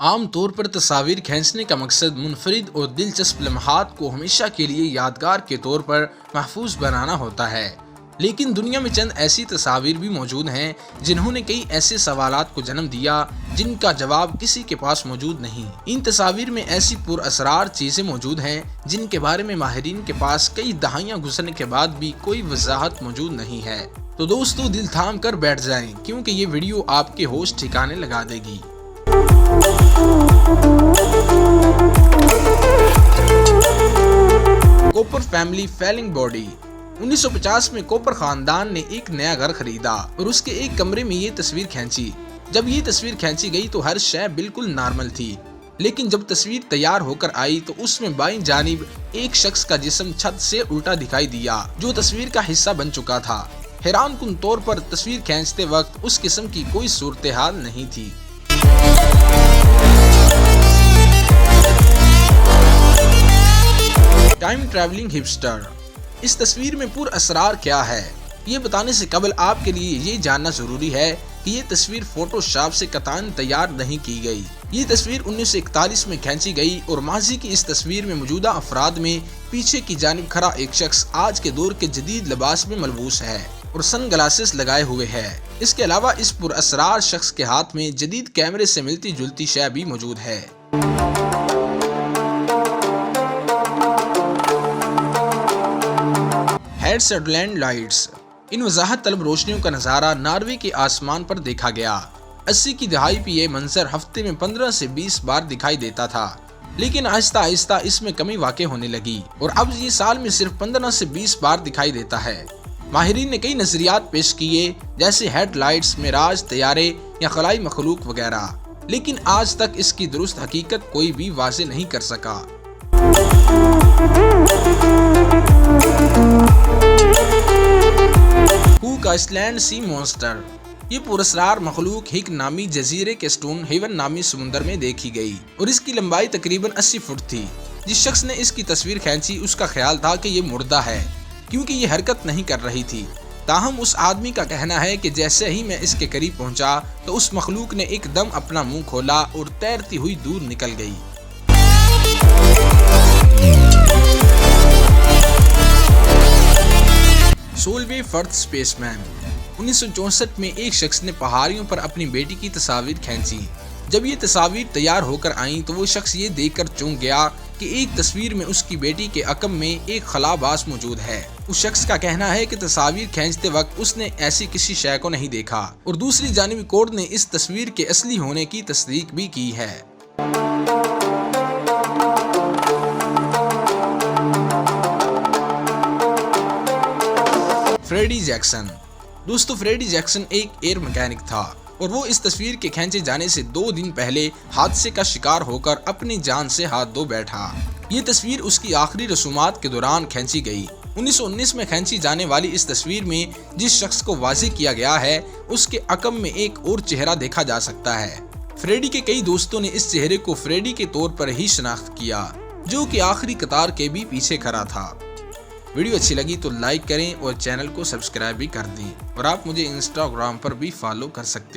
عام طور پر تصاویر کھینچنے کا مقصد منفرد اور دلچسپ لمحات کو ہمیشہ کے لیے یادگار کے طور پر محفوظ بنانا ہوتا ہے، لیکن دنیا میں چند ایسی تصاویر بھی موجود ہیں جنہوں نے کئی ایسے سوالات کو جنم دیا جن کا جواب کسی کے پاس موجود نہیں۔ ان تصاویر میں ایسی پر اسرار چیزیں موجود ہیں جن کے بارے میں ماہرین کے پاس کئی دہائیاں گزرنے کے بعد بھی کوئی وضاحت موجود نہیں ہے۔ تو دوستو، دل تھام کر بیٹھ جائیں کیونکہ یہ ویڈیو آپ کے ہوش ٹھکانے لگا دے گی۔ Cooper family feeling body. 1950 میں کوپر خاندان نے ایک نیا گھر خریدا اور اس کے ایک کمرے میں یہ تصویر کھینچی۔ جب یہ تصویر کھینچی گئی تو ہر شے بالکل نارمل تھی، لیکن جب تصویر تیار ہو کر آئی تو اس میں بائیں جانب ایک شخص کا جسم چھت سے الٹا دکھائی دیا جو تصویر کا حصہ بن چکا تھا۔ حیران کن طور پر تصویر کھینچتے وقت اس قسم کی کوئی صورتحال نہیں تھی۔ Time travelling ہپسٹر۔ اس تصویر میں پر اسرار کیا ہے، یہ بتانے سے قبل آپ کے لیے یہ جاننا ضروری ہے کہ یہ تصویر فوٹو شاپ سے قطعاً تیار نہیں کی گئی۔ یہ تصویر 1941 میں کھینچی گئی اور ماضی کی اس تصویر میں موجودہ افراد میں پیچھے کی جانب کھڑا ایک شخص آج کے دور کے جدید لباس میں ملبوس ہے اور سن گلاسز لگائے ہوئے ہے۔ اس کے علاوہ اس پر اسرار شخص کے ہاتھ میں جدید کیمرے سے ملتی جلتی شے بھی موجود ہے۔ Head سیڈلینڈ lights. ان وضاحت طلب روشنیوں کا نظارہ ناروے کے آسمان پر دیکھا گیا۔ 80 کی دہائی پہ یہ منظر ہفتے میں 15 سے 20 بار دکھائی دیتا تھا، لیکن آہستہ آہستہ اس میں کمی واقع ہونے لگی اور اب یہ سال میں صرف 15 سے 20 بار دکھائی دیتا ہے۔ ماہرین نے کئی نظریات پیش کیے جیسے ہیڈ لائٹس، معراج، طیارے یا خلائی مخلوق وغیرہ، لیکن آج تک اس کی درست حقیقت کوئی بھی واضح نہیں کر سکا۔ کوک آئس لینڈ سی مونسٹر۔ یہ پراسرار مخلوق ہک نامی جزیرے کے سٹون ہیون نامی سمندر میں دیکھی گئی اور اس کی لمبائی تقریباً 80 فٹ تھی۔ جس شخص نے اس کی تصویر کھینچی اس کا خیال تھا کہ یہ مردہ ہے کیونکہ یہ حرکت نہیں کر رہی تھی، تاہم اس آدمی کا کہنا ہے کہ جیسے ہی میں اس کے قریب پہنچا تو اس مخلوق نے ایک دم اپنا منہ کھولا اور تیرتی ہوئی دور نکل گئی۔ سولوے فرتھ اسپیس مین۔ 1964 میں ایک شخص نے پہاڑیوں پر اپنی بیٹی کی تصاویر کھینچی۔ جب یہ تصاویر تیار ہو کر آئیں تو وہ شخص یہ دیکھ کر چونک گیا کہ ایک تصویر میں اس کی بیٹی کے عقب میں ایک خلا باز موجود ہے۔ اس شخص کا کہنا ہے کہ تصاویر کھینچتے وقت اس نے ایسی کسی شے کو نہیں دیکھا اور دوسری جانب کوڈ نے اس تصویر کے اصلی ہونے کی تصدیق بھی کی ہے۔ Freddie Jackson. دوستو، فریڈی جیکسن ایک ایئر میکینک تھا اور وہ اس تصویر کے کھینچے جانے سے 2 دن پہلے حادثے کا شکار ہو کر اپنی جان سے ہاتھ دھو بیٹھا۔ یہ تصویر اس کی آخری رسومات کے دوران کھینچی گئی۔ 1919 میں کھینچی جانے والی اس تصویر میں جس شخص کو واضح کیا گیا ہے اس کے عقب میں ایک اور چہرہ دیکھا جا سکتا ہے۔ فریڈی کے کئی دوستوں نے اس چہرے کو فریڈی کے طور پر ہی شناخت کیا جو کہ آخری قطار کے بھی پیچھے کھڑا تھا۔ ویڈیو اچھی لگی تو لائک کریں اور چینل کو سبسکرائب بھی کر دیں اور آپ مجھے انسٹاگرام پر بھی فالو کر سکتے ہیں۔